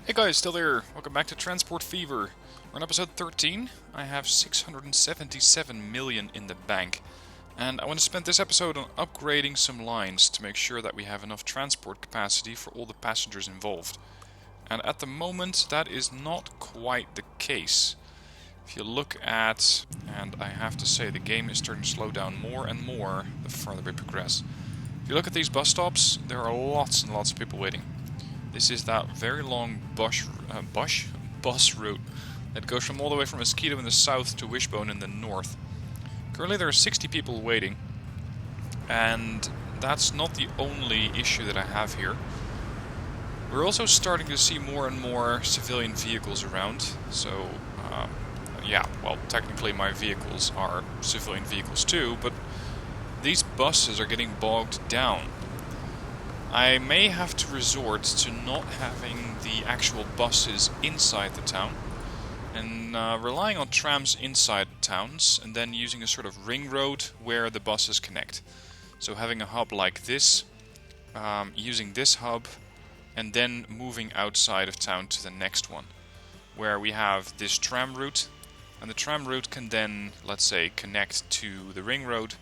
Hey guys, still there. Welcome back to Transport Fever. We're on episode 13. I have 677 million in the bank. And I want to spend this episode on upgrading some lines to make sure that we have enough transport capacity for all the passengers involved. And at the moment, that is not quite the case. If you look at, and I have to say the game is starting to slow down more and more the farther we progress. If you look at these bus stops, there are lots and lots of people waiting. This is that very long bus route that goes from all the way from Mosquito in the south to Wishbone in the north. Currently there are 60 people waiting, and that's not the only issue that I have here. We're also starting to see more and more civilian vehicles around, so technically my vehicles are civilian vehicles too, but these buses are getting bogged down. I may have to resort to not having the actual buses inside the town and relying on trams inside towns and then using a sort of ring road where the buses connect. So having a hub like this, using this hub and then moving outside of town to the next one where we have this tram route, and the tram route can then, let's say, connect to the ring road,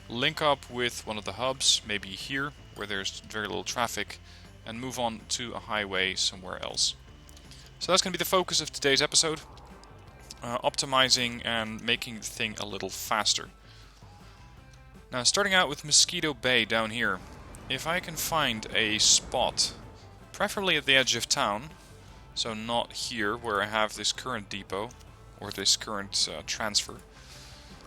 link up with one of the hubs, maybe here where there's very little traffic, and move on to a highway somewhere else. So that's going to be the focus of today's episode, optimizing and making the thing a little faster. Now, starting out with Mosquito Bay down here, if I can find a spot, preferably at the edge of town, so not here where I have this current depot or this current transfer,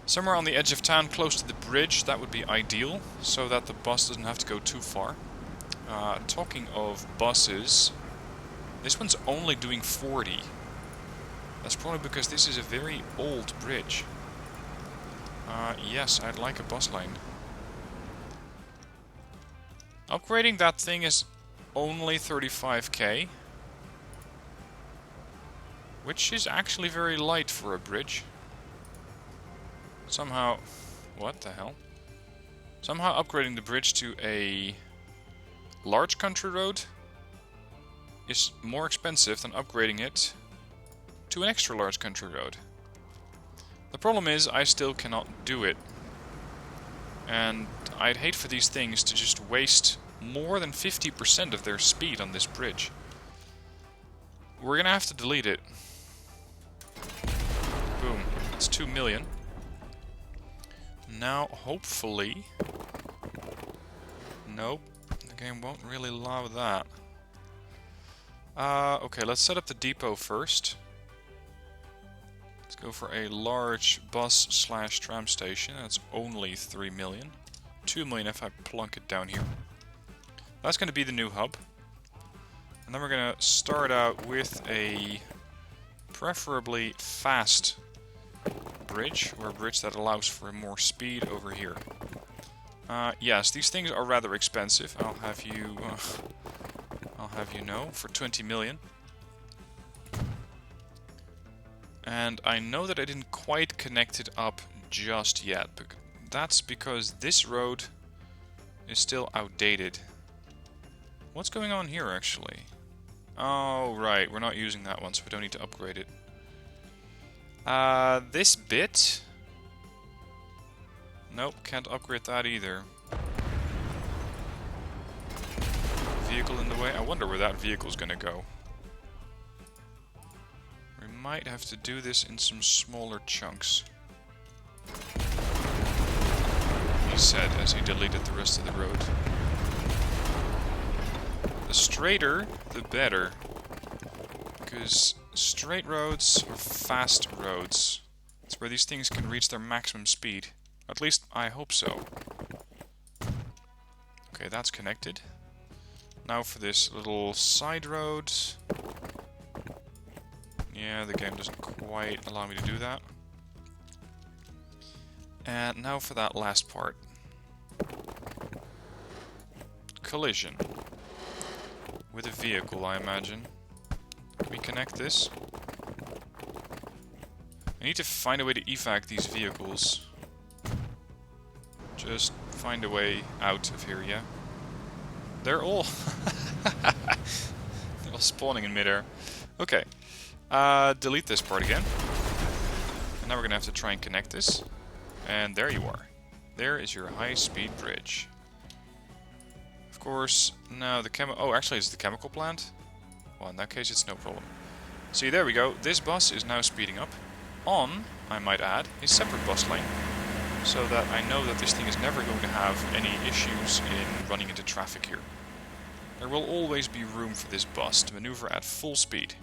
somewhere on the edge of town, close to the bridge, that would be ideal, so that the bus doesn't have to go too far. Talking of buses, this one's only doing 40. That's probably because this is a very old bridge. Yes, I'd like a bus line. Upgrading that thing is only 35k, which is actually very light for a bridge. Somehow, what the hell? Somehow upgrading the bridge to a large country road is more expensive than upgrading it to an extra large country road. The problem is I still cannot do it. And I'd hate for these things to just waste more than 50% of their speed on this bridge. We're gonna have to delete it. Boom. That's 2 million. Now, hopefully... Nope, the game won't really allow that. Okay, let's set up the depot first. Let's go for a large bus/tram station. That's only 3 million. 2 million if I plunk it down here. That's going to be the new hub. And then we're going to start out with a preferably fast bridge, or a bridge that allows for more speed over here. Yes, these things are rather expensive. I'll have you know, for 20 million. And I know that I didn't quite connect it up just yet, but that's because this road is still outdated. What's going on here, actually? Oh, right, we're not using that one, so we don't need to upgrade it. This bit? Nope, can't upgrade that either. Vehicle in the way? I wonder where that vehicle's gonna go. We might have to do this in some smaller chunks, he said as he deleted the rest of the road. The straighter, the better. Because straight roads or fast roads, it's where these things can reach their maximum speed. At least I hope so. Okay, that's connected. Now for this little side road. Yeah, the game doesn't quite allow me to do that. And now for that last part. Collision. With a vehicle, I imagine. Can we connect this? I need to find a way to evac these vehicles. Just find a way out of here, yeah? They're all While spawning in midair. Okay. Delete this part again. And now we're gonna have to try and connect this. And there you are. There is your high-speed bridge. Of course, now the oh, actually it's the chemical plant. Well, in that case it's no problem. See, there we go. This bus is now speeding up on, I might add, a separate bus lane. So that I know that this thing is never going to have any issues in running into traffic here. There will always be room for this bus to maneuver at full speed.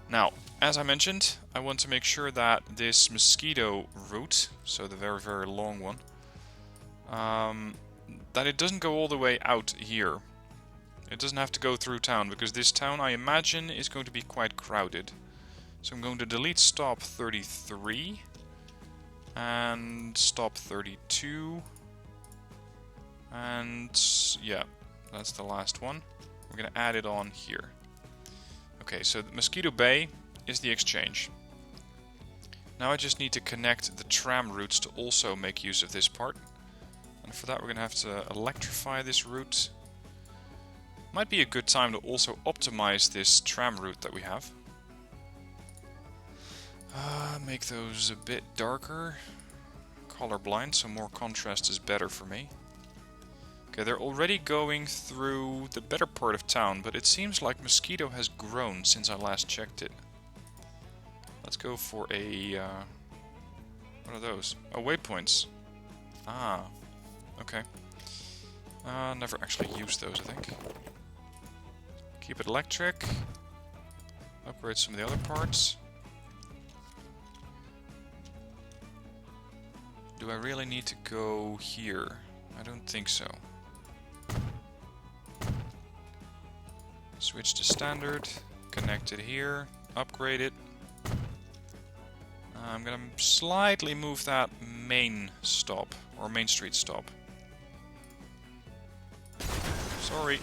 Now, as I mentioned, I want to make sure that this Mosquito route, so the very, very long one, that it doesn't go all the way out here. It doesn't have to go through town, because this town, I imagine, is going to be quite crowded. So I'm going to delete stop 33 and stop 32, and yeah, that's the last one. We're going to add it on here. Okay, so the Mosquito Bay is the exchange. Now I just need to connect the tram routes to also make use of this part. And for that we're going to have to electrify this route. Might be a good time to also optimize this tram route that we have. Make those a bit darker. Colorblind, so more contrast is better for me. Okay, they're already going through the better part of town, but it seems like Mosquito has grown since I last checked it. Let's go for a... what are those? Oh, waypoints. Ah, okay. Never actually used those, I think. Keep it electric. Upgrade some of the other parts. Do I really need to go here? I don't think so. Switch to standard, connect it here, upgrade it. I'm gonna slightly move that main stop, or Main Street stop. Sorry.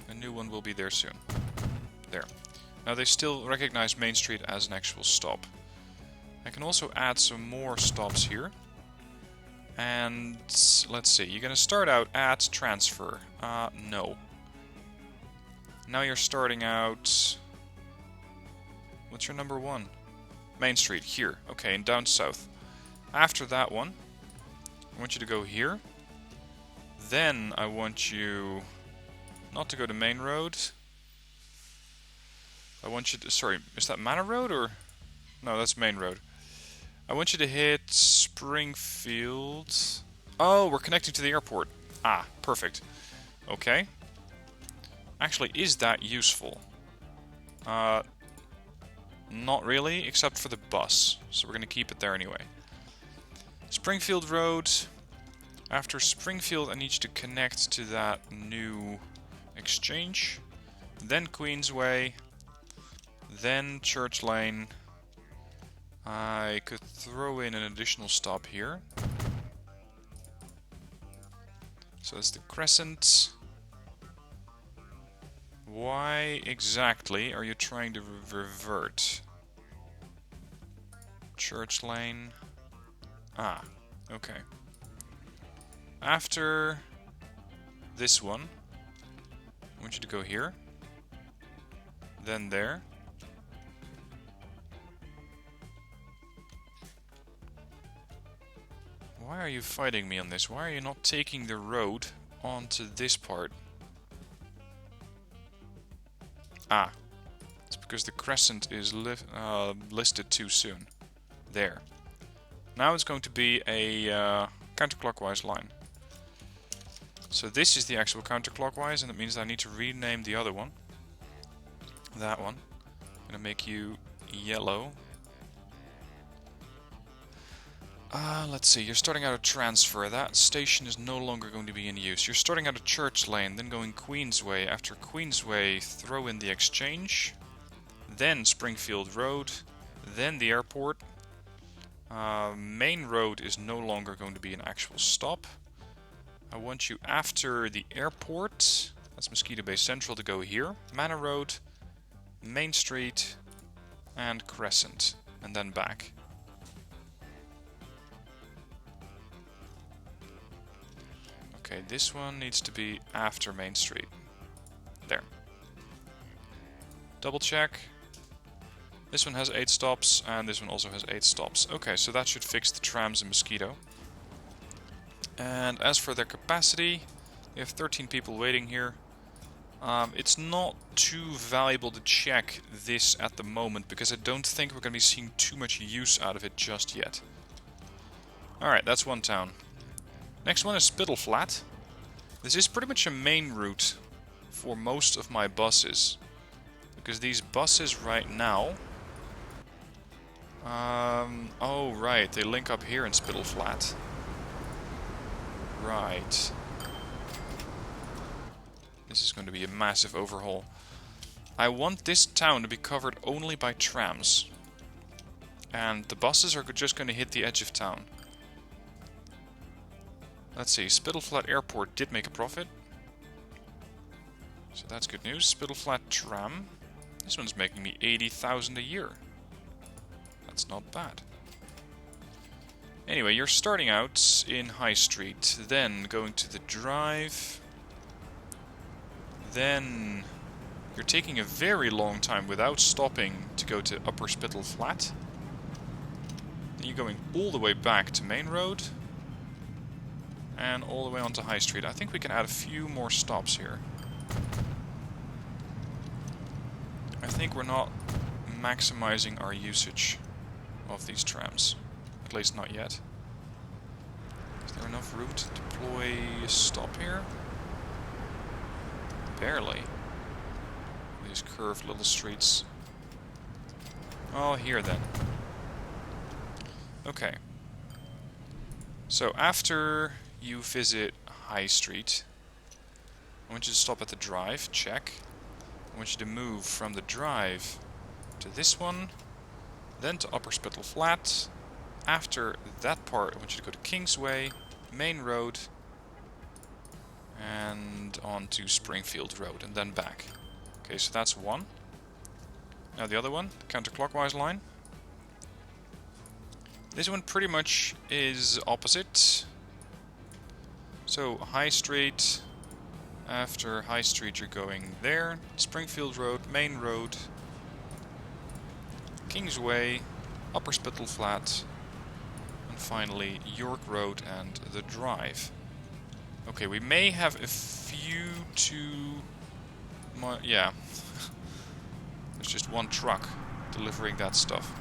A new one will be there soon. There. Now they still recognize Main Street as an actual stop. I can also add some more stops here. And let's see, you're gonna start out at transfer. No. Now you're starting out... What's your number one? Main Street, here. Okay, and down south. After that one, I want you to go here. Then I want you not to go to Main Road. I want you to... Sorry, is that Manor Road or... No, that's Main Road. I want you to hit Springfield. Oh, we're connecting to the airport. Ah, perfect. Okay. Actually, is that useful? Not really, except for the bus. So we're going to keep it there anyway. Springfield Road. After Springfield, I need you to connect to that new exchange. Then Queensway. Then Church Lane. I could throw in an additional stop here. So that's the Crescent. Why exactly are you trying to revert? Church Lane. Ah, okay. After this one, I want you to go here. Then there. Why are you fighting me on this? Why are you not taking the road onto this part? Ah, it's because the crescent is listed too soon. There. Now it's going to be a counterclockwise line. So this is the actual counterclockwise, and it means I need to rename the other one. That one. I'm gonna make you yellow. Let's see, you're starting out a transfer. That station is no longer going to be in use. You're starting out a Church Lane, then going Queensway. After Queensway, throw in the exchange. Then Springfield Road. Then the airport. Main Road is no longer going to be an actual stop. I want you after the airport, that's Mosquito Bay Central, to go here. Manor Road, Main Street, and Crescent. And then back. Okay, this one needs to be after Main Street. There. Double check. This one has 8 stops, and this one also has 8 stops. Okay, so that should fix the trams in Mosquito. And as for their capacity, we have 13 people waiting here. It's not too valuable to check this at the moment, because I don't think we're going to be seeing too much use out of it just yet. Alright, that's one town. Next one is Spitfire Flats. This is pretty much a main route for most of my buses. Because these buses right now... oh right, they link up here in Spitfire Flats. Right. This is going to be a massive overhaul. I want this town to be covered only by trams. And the buses are just going to hit the edge of town. Let's see, Spitfire Flats Airport did make a profit. So that's good news. Spitfire Flats Tram. This one's making me 80,000 a year. That's not bad. Anyway, you're starting out in High Street, then going to the Drive. Then you're taking a very long time without stopping to go to Upper Spitfire Flats. Then you're going all the way back to Main Road. And all the way onto High Street. I think we can add a few more stops here. I think we're not maximizing our usage of these trams. At least not yet. Is there enough room to deploy a stop here? Barely. These curved little streets. Oh, here then. Okay. So after you visit High Street, I want you to stop at the Drive, check. I want you to move from the Drive to this one, then to Upper Spitfire Flats. After that part, I want you to go to Kingsway, Main Road, and on to Springfield Road, and then back. Okay, so that's one. Now the other one, counterclockwise line. This one pretty much is opposite. So High Street, after High Street you're going there, Springfield Road, Main Road, Kingsway, Upper Spitfire Flats, and finally York Road and the Drive. Okay, we may have a few yeah. There's just one truck delivering that stuff.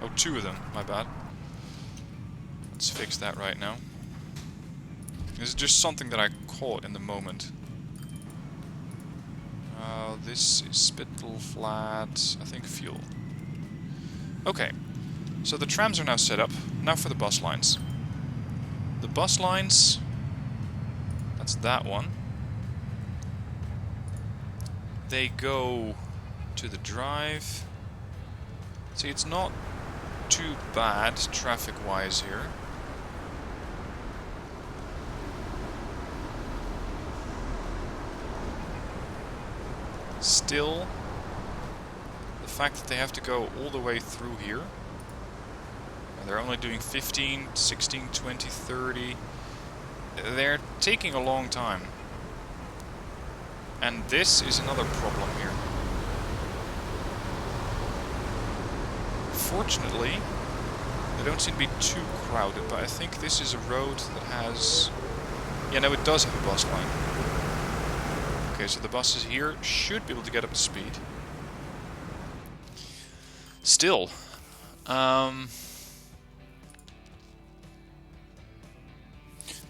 Oh, 2 of them, my bad. Let's fix that right now. This is just something that I caught in the moment. This is Spitfire Flats, I think fuel. Okay, so the trams are now set up. Now for the bus lines. The bus lines, that's that one. They go to the Drive. See, it's not too bad traffic-wise here. Still, the fact that they have to go all the way through here, and they're only doing 15, 16, 20, 30, they're taking a long time. And this is another problem here. Fortunately, they don't seem to be too crowded, but I think this is a road that has... Yeah, no, it does have a bus line. Okay, so the buses here should be able to get up to speed. Still, I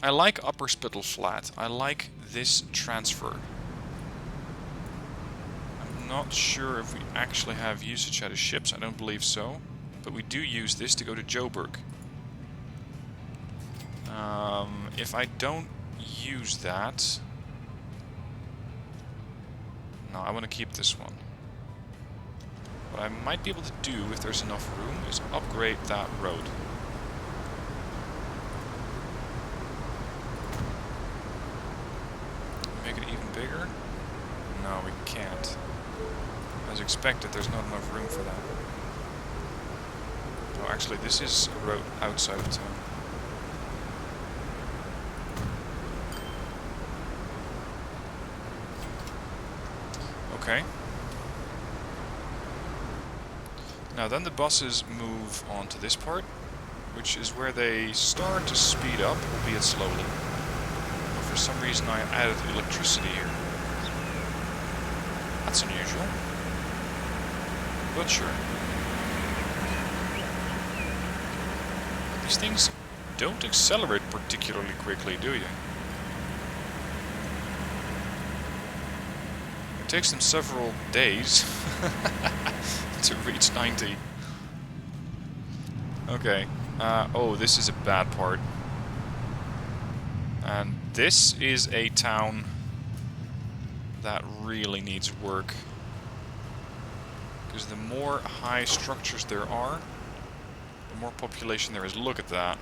like Upper Spitfire Flats. I like this transfer. I'm not sure if we actually have usage out of ships. I don't believe so. But we do use this to go to Joburg. If I don't use that... No, I want to keep this one. What I might be able to do, if there's enough room, is upgrade that road. Make it even bigger? No, we can't. As expected, there's not enough room for that. Oh, actually, this is a road outside of town. Okay. Now then the buses move on to this part, which is where they start to speed up, albeit slowly. But for some reason I added electricity here. That's unusual. But sure. These things don't accelerate particularly quickly, do you? It takes them several days to reach 90. Okay. Oh, this is a bad part. And this is a town that really needs work. Because the more high structures there are, the more population there is. Look at that.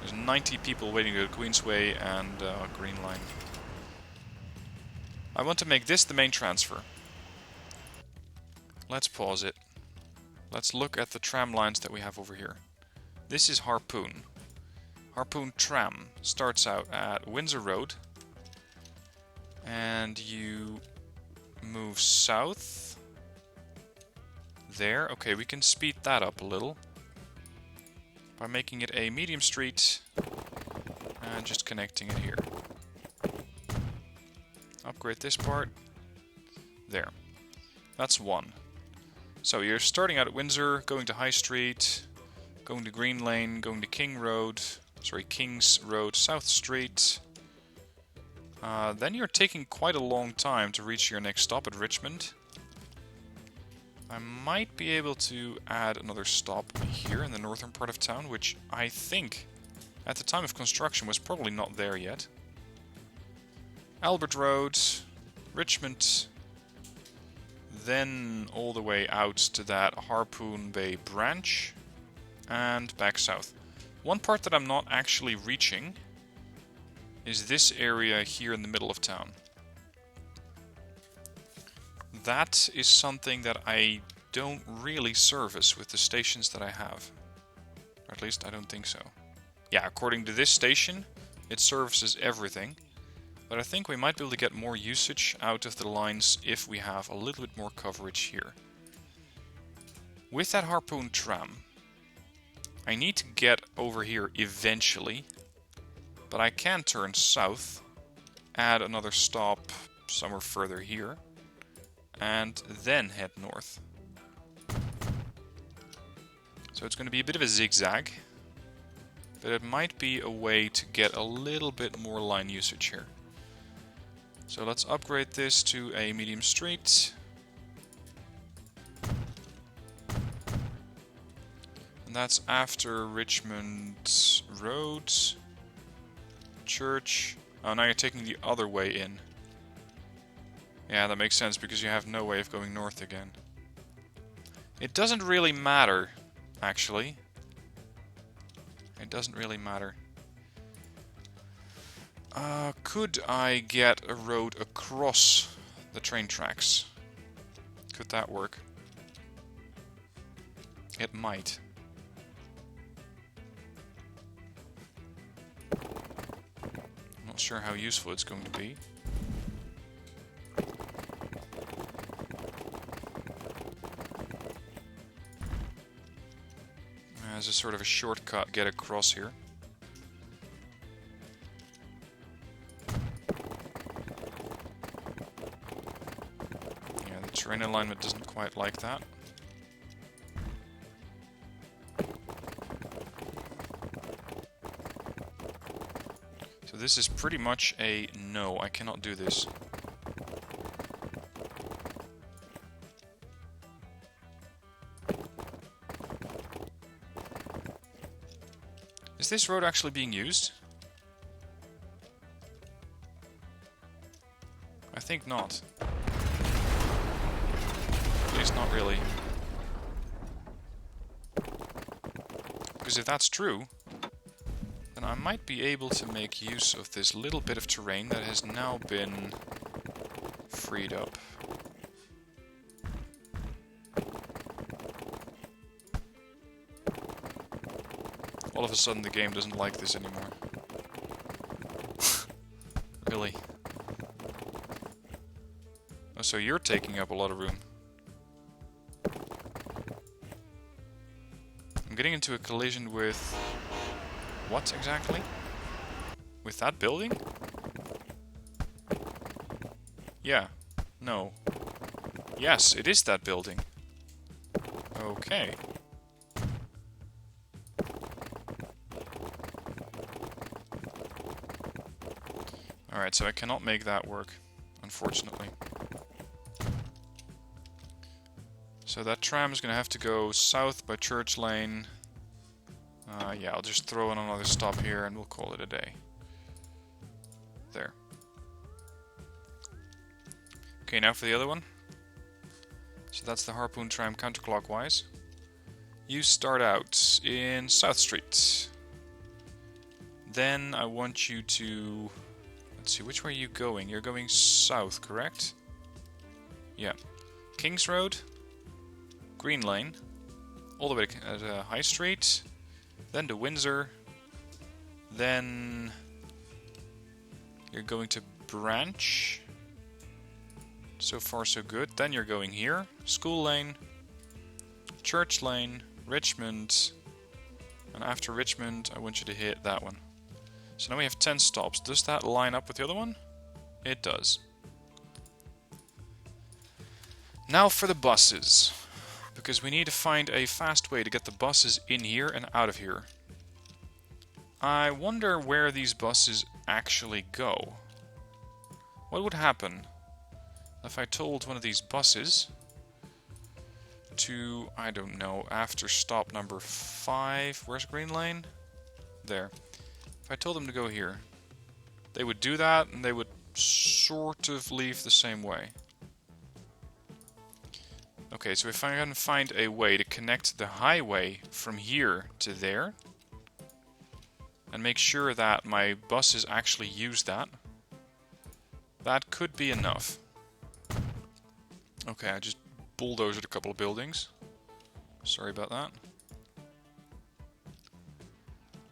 There's 90 people waiting to go to Queensway and Green Line. I want to make this the main transfer. Let's pause it. Let's look at the tram lines that we have over here. This is Harpoon. Harpoon Tram starts out at Windsor Road. And you move south. There. Okay, we can speed that up a little. By making it a medium street. And just connecting it here. Upgrade this part. There. That's one. So you're starting out at Windsor, going to High Street, going to Green Lane, going to King's Road, South Street. Then you're taking quite a long time to reach your next stop at Richmond. I might be able to add another stop here in the northern part of town, which I think at the time of construction was probably not there yet. Albert Road, Richmond, then all the way out to that Harpoon Bay branch, and back south. One part that I'm not actually reaching is this area here in the middle of town. That is something that I don't really service with the stations that I have. Or at least I don't think so. Yeah, according to this station, it services everything. But I think we might be able to get more usage out of the lines if we have a little bit more coverage here. With that Harpoon Tram, I need to get over here eventually. But I can turn south, add another stop somewhere further here, and then head north. So it's going to be a bit of a zigzag, but it might be a way to get a little bit more line usage here. So let's upgrade this to a medium street. And that's after Richmond Road, Church. Oh, now you're taking the other way in. Yeah, that makes sense because you have no way of going north again. It doesn't really matter, actually. It doesn't really matter. Could I get a road across the train tracks? Could that work? It might. I'm not sure how useful it's going to be. As a sort of a shortcut, get across here. Yeah, the terrain alignment doesn't quite like that. So this is pretty much a no, I cannot do this. Is this road actually being used? I think not. At least not really. Because if that's true, then I might be able to make use of this little bit of terrain that has now been freed up. All of a sudden the game doesn't like this anymore. Really. Oh, So you're taking up a lot of room. I'm getting into a collision with... what exactly? With that building? Yeah. No. Yes, it is that building. Okay. Alright, so I cannot make that work, unfortunately. So that tram is going to have to go south by Church Lane. Yeah, I'll just throw in another stop here and we'll call it a day. There. Okay, now for the other one. So that's the Harpoon Tram counterclockwise. You start out in South Street. Then I want you to... let's see, which way are you going? You're going south, correct? Yeah. Kings Road, Green Lane, all the way to High Street, then to Windsor, then you're going to Branch. So far so good. Then you're going here, School Lane, Church Lane, Richmond, and after Richmond I want you to hit that one. So now we have 10 stops. Does that line up with the other one? It does. Now for the buses. Because we need to find a fast way to get the buses in here and out of here. I wonder where these buses actually go. What would happen if I told one of these buses to, I don't know, after stop number 5, where's Green Lane? There. If I told them to go here, they would do that and they would sort of leave the same way. Okay, so if I can find a way to connect the highway from here to there and make sure that my buses actually use that, that could be enough. Okay, I just bulldozed a couple of buildings. Sorry about that.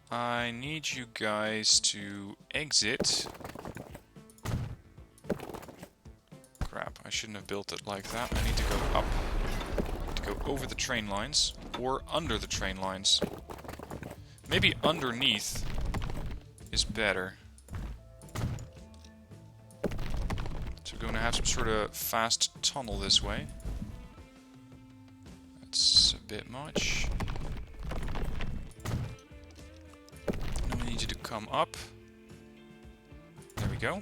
I need you guys to exit. Crap, I shouldn't have built it like that. I need to go up. To go over the train lines, or under the train lines. Maybe underneath is better. So we're going to have some sort of fast tunnel this way. That's a bit much. Now we need you to come up. There we go.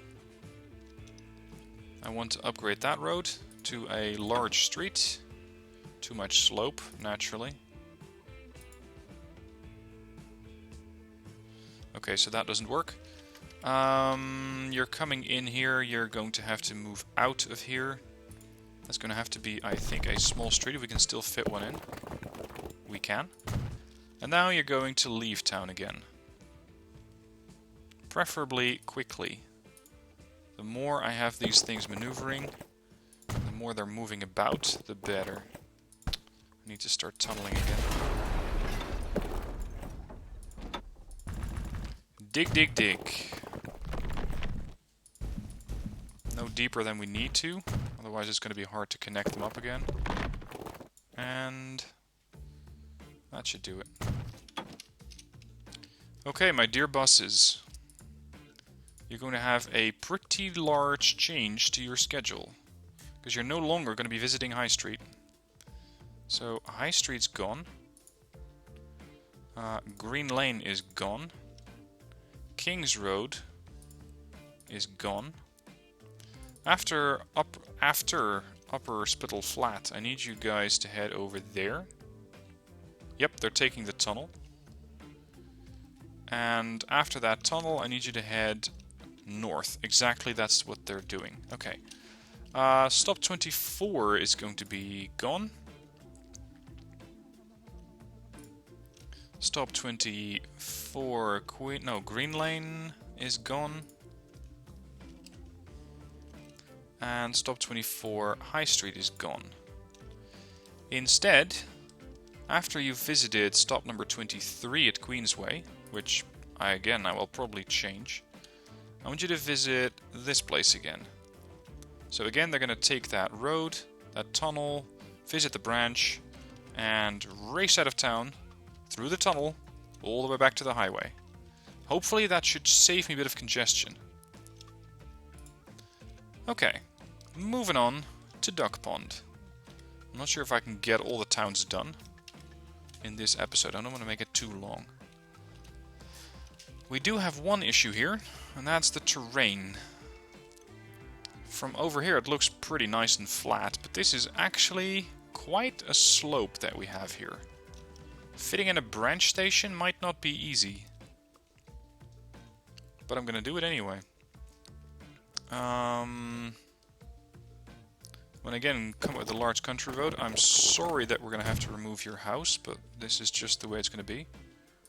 I want to upgrade that road to a large street. Too much slope, naturally. Okay, so that doesn't work. You're coming in here, you're going to have to move out of here. That's going to have to be, I think, a small street. If we can still fit one in. We can. And now you're going to leave town again. Preferably quickly. The more I have these things maneuvering, the more they're moving about, the better. I need to start tunneling again. Dig, dig, dig. No deeper than we need to, otherwise it's going to be hard to connect them up again. And that should do it. Okay, my dear buses. You're going to have a pretty large change to your schedule. Because you're no longer going to be visiting High Street. So, High Street's gone. Green Lane is gone. Kings Road is gone. After Upper Spittle Flat, I need you guys to head over there. Yep, they're taking the tunnel. And after that tunnel, I need you to head north. Exactly, that's what they're doing. Okay. Stop 24 is going to be gone. Stop 24, Green Lane is gone. And stop 24, High Street is gone. Instead, after you've visited stop number 23 at Queensway, which I will probably change, I want you to visit this place again. So again, they're going to take that road, that tunnel, visit the branch, and race out of town, through the tunnel, all the way back to the highway. Hopefully that should save me a bit of congestion. Okay, moving on to Duck Pond. I'm not sure if I can get all the towns done in this episode. I don't want to make it too long. We do have one issue here, and that's the terrain. From over here it looks pretty nice and flat, but this is actually quite a slope that we have here. Fitting in a branch station might not be easy, but I'm gonna do it anyway. When again come with a large country road, I'm sorry that we're gonna have to remove your house, but this is just the way it's gonna be.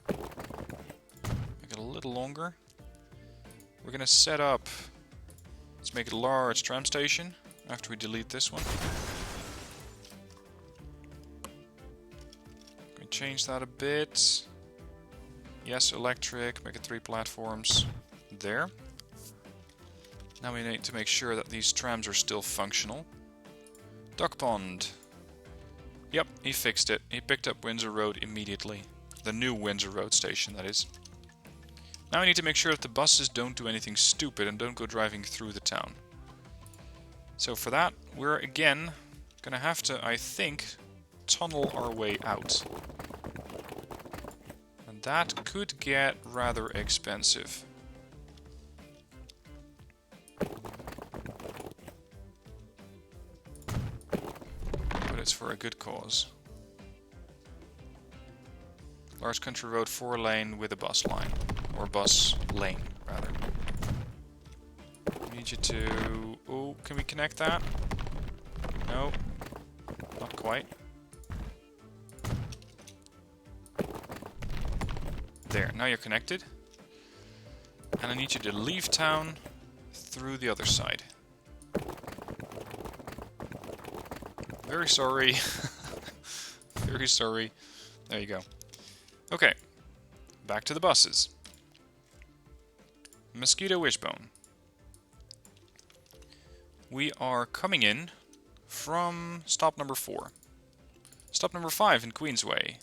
Make it a little longer. We're gonna set up, let's make it a large tram station after we delete this one. Gonna change that a bit. Yes, electric, make it 3 platforms. There. Now we need to make sure that these trams are still functional. Duck Pond. Yep, he fixed it. He picked up Windsor Road immediately. The new Windsor Road station, that is. Now we need to make sure that the buses don't do anything stupid and don't go driving through the town. So for that, we're again gonna have to, I think, tunnel our way out. And that could get rather expensive. But it's for a good cause. Large country road, 4-lane with a bus line. Or bus lane, rather. I need you to... Oh, can we connect that? No. Not quite. There, now you're connected. And I need you to leave town through the other side. Very sorry. Very sorry. There you go. Okay. Back to the buses. Mosquito Wishbone. We are coming in from stop number 4. Stop number 5 in Queensway.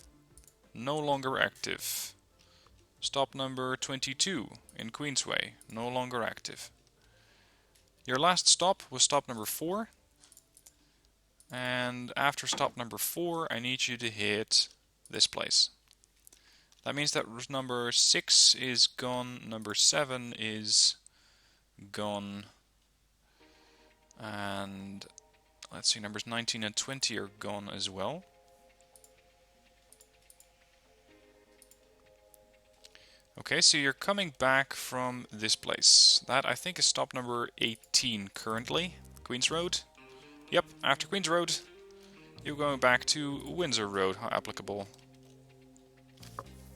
No longer active. Stop number 22 in Queensway. No longer active. Your last stop was stop number 4. And after stop number 4, I need you to hit this place. That means that number 6 is gone, number 7 is gone, and let's see, numbers 19 and 20 are gone as well. Okay, so you're coming back from this place. That, I think, is stop number 18 currently. Queens Road. Yep, after Queens Road, you're going back to Windsor Road, how applicable.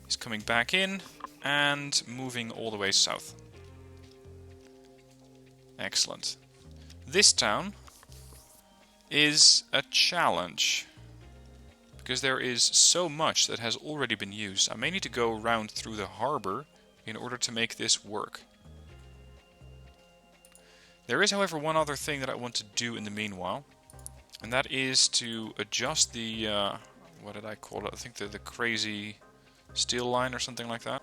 He's coming back in and moving all the way south. Excellent. This town is a challenge because there is so much that has already been used. I may need to go around through the harbor in order to make this work. There is, however, one other thing that I want to do in the meanwhile, and that is to adjust the, what did I call it? I think the crazy steel line or something like that.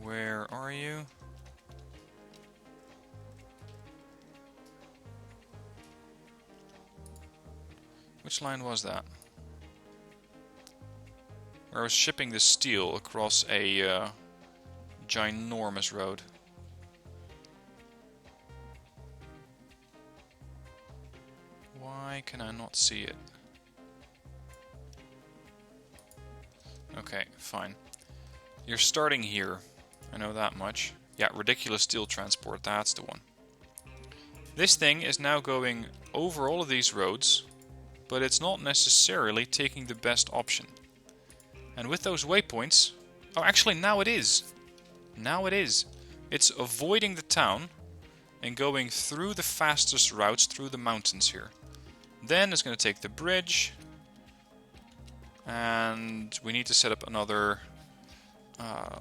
Where are you? Which line was that? Where I was shipping the steel across a ginormous road. Why can I not see it? Okay, fine. You're starting here. I know that much. Yeah, ridiculous steel transport, that's the one. This thing is now going over all of these roads, but it's not necessarily taking the best option. And with those waypoints... Oh, actually, now it is. Now it is. It's avoiding the town and going through the fastest routes through the mountains here. Then it's going to take the bridge. And we need to set up another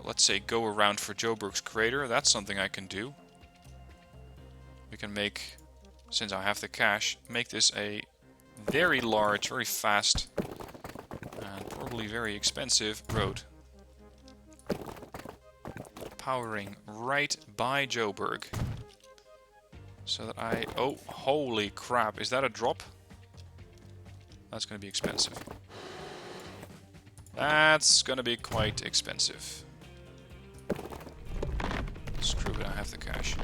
let's say, go around for Joburg's crater. That's something I can do. We can make, since I have the cash, make this a very large, very fast, and probably very expensive road. Powering right by Joburg. So that I... Oh, holy crap. Is that a drop? That's going to be expensive. That's going to be quite expensive. Screw it, I have the cash.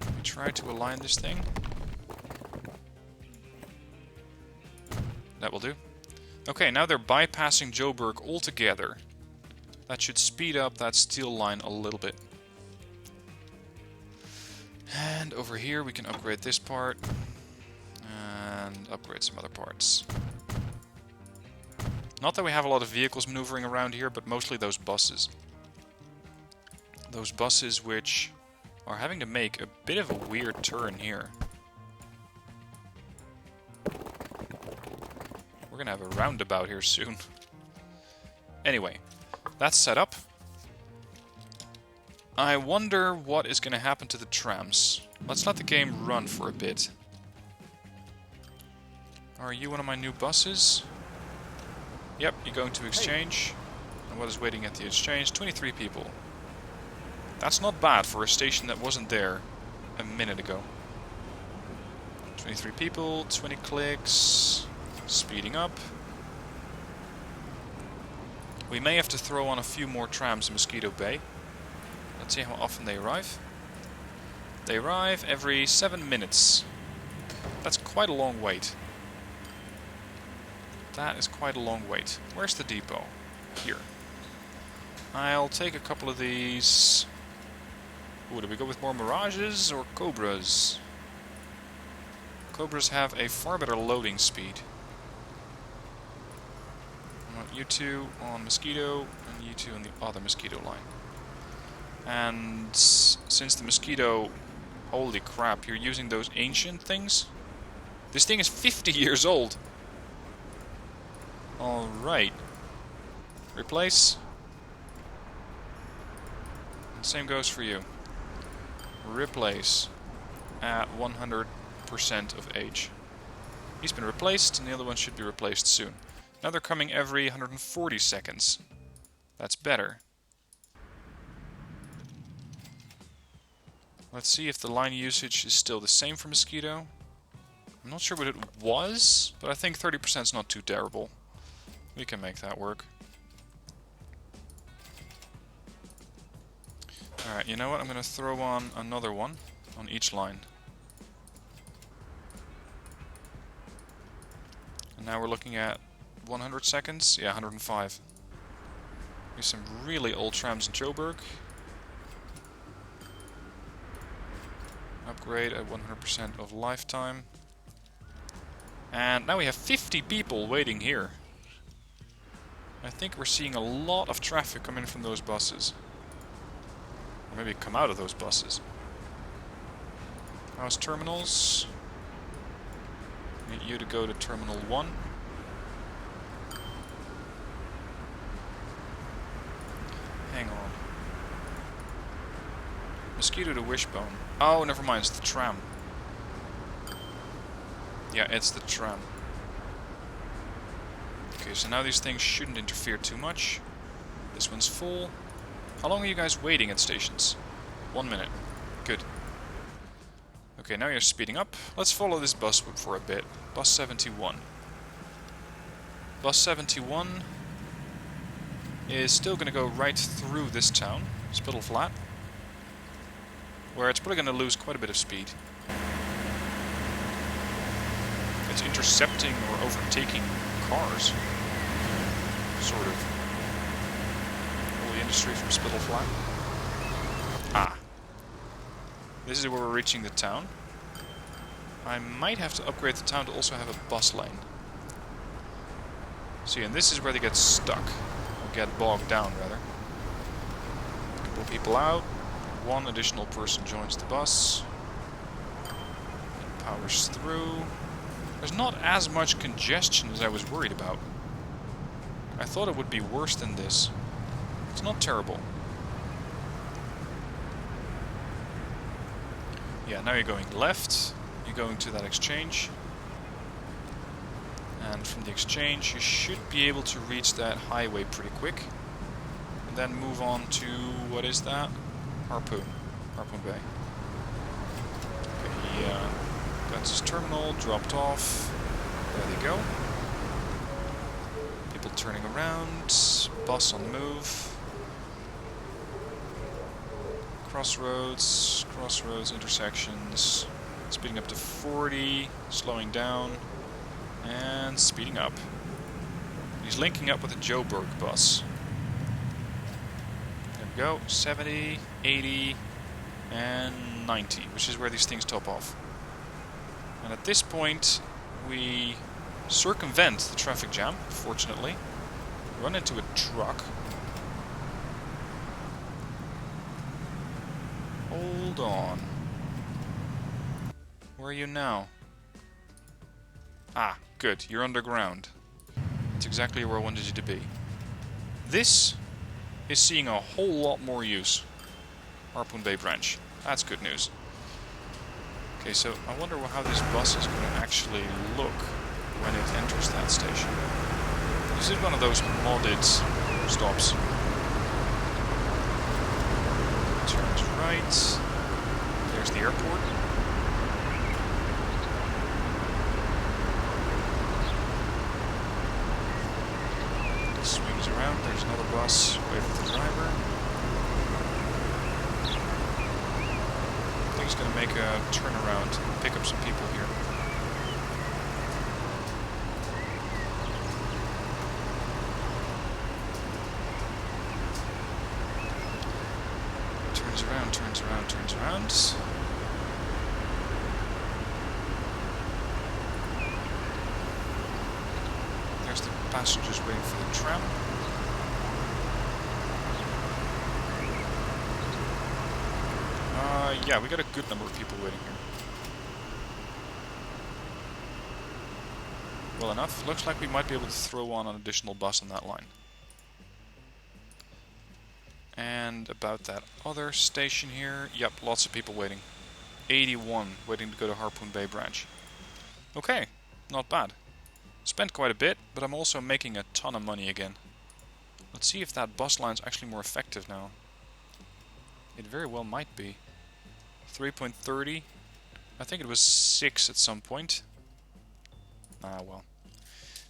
We try to align this thing. That will do. Okay, now they're bypassing Joburg altogether. That should speed up that steel line a little bit. And over here we can upgrade this part. And upgrade some other parts. Not that we have a lot of vehicles maneuvering around here, but mostly those buses. Those buses which are having to make a bit of a weird turn here. We're gonna have a roundabout here soon. Anyway, that's set up. I wonder what is gonna happen to the trams. Let's let the game run for a bit. Are you one of my new buses? Yep, you're going to exchange. And what is waiting at the exchange? 23 people. That's not bad for a station that wasn't there a minute ago. 23 people, 20 clicks. Speeding up. We may have to throw on a few more trams in Mosquito Bay. Let's see how often they arrive. They arrive every 7 minutes. That's quite a long wait. That is quite a long wait. Where's the depot? Here. I'll take a couple of these. Ooh, do we go with more Mirages or Cobras? Cobras have a far better loading speed. I want you two on Mosquito, and you two on the other Mosquito line. And since the Mosquito... Holy crap, you're using those ancient things? This thing is 50 years old! Alright. Replace. And same goes for you. Replace. At 100% of age. He's been replaced, and the other one should be replaced soon. Now they're coming every 140 seconds. That's better. Let's see if the line usage is still the same for Mosquito. I'm not sure what it was, but I think 30% is not too terrible. We can make that work. Alright, you know what? I'm going to throw on another one on each line. And now we're looking at 100 seconds? Yeah, 105. Here's some really old trams in Joburg. Upgrade at 100% of lifetime. And now we have 50 people waiting here. I think we're seeing a lot of traffic come in from those buses. Or maybe come out of those buses. How's terminals? Need you to go to Terminal 1. Hang on. Mosquito to Wishbone. Oh, never mind, it's the tram. Yeah, it's the tram. Okay, so now these things shouldn't interfere too much. This one's full. How long are you guys waiting at stations? 1 minute. Good. Okay, now you're speeding up. Let's follow this bus for a bit. Bus 71. Bus 71 is still going to go right through this town, Spitfire Flat, where it's probably going to lose quite a bit of speed. It's intercepting or overtaking cars, sort of. All the industry from Spitfire Flat. Ah. This is where we're reaching the town. I might have to upgrade the town to also have a bus lane. See, and this is where they get stuck. Or get bogged down, rather. A couple of people out. One additional person joins the bus. It powers through. There's not as much congestion as I was worried about. I thought it would be worse than this. It's not terrible. Yeah, now you're going left. You're going to that exchange. And from the exchange you should be able to reach that highway pretty quick. And then move on to, what is that? Harpoon Bay. Okay, that's his terminal, dropped off. There they go. People turning around, bus on the move. Crossroads, intersections. Speeding up to 40, slowing down, and speeding up. He's linking up with the Joburg bus. There we go, 70, 80, and 90, which is where these things top off. And at this point, we circumvent the traffic jam, fortunately. Run into a truck. Hold on. Where are you now? Ah, good. You're underground. That's exactly where I wanted you to be. This is seeing a whole lot more use. Harpoon Bay branch. That's good news. Okay, so I wonder how this bus is going to actually look when it enters that station. This is one of those modded stops. Turns right. There's the airport. Swings around. There's another bus. Wait for the driver. I think he's going to make a turnaround and pick up some people here. Turns around. There's the passengers waiting for the tram. Yeah, we got a good number of people waiting here. Well enough. Looks like we might be able to throw on an additional bus on that line. And about that other station here, yep, lots of people waiting. 81 waiting to go to Harpoon Bay branch. Okay, not bad. Spent quite a bit, but I'm also making a ton of money again. Let's see if that bus line's actually more effective now. It very well might be. 3.30. I think it was 6 at some point. Ah, well.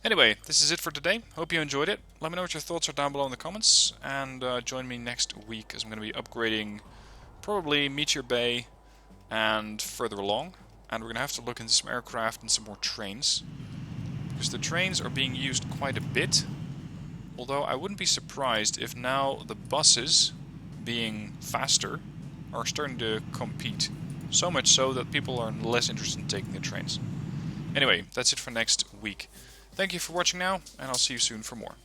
Anyway, this is it for today. Hope you enjoyed it. Let me know what your thoughts are down below in the comments. And join me next week as I'm going to be upgrading probably Meteor Bay and further along. And we're going to have to look into some aircraft and some more trains. Because the trains are being used quite a bit. Although I wouldn't be surprised if now the buses, being faster, are starting to compete. So much so that people are less interested in taking the trains. Anyway, that's it for next week. Thank you for watching now, and I'll see you soon for more.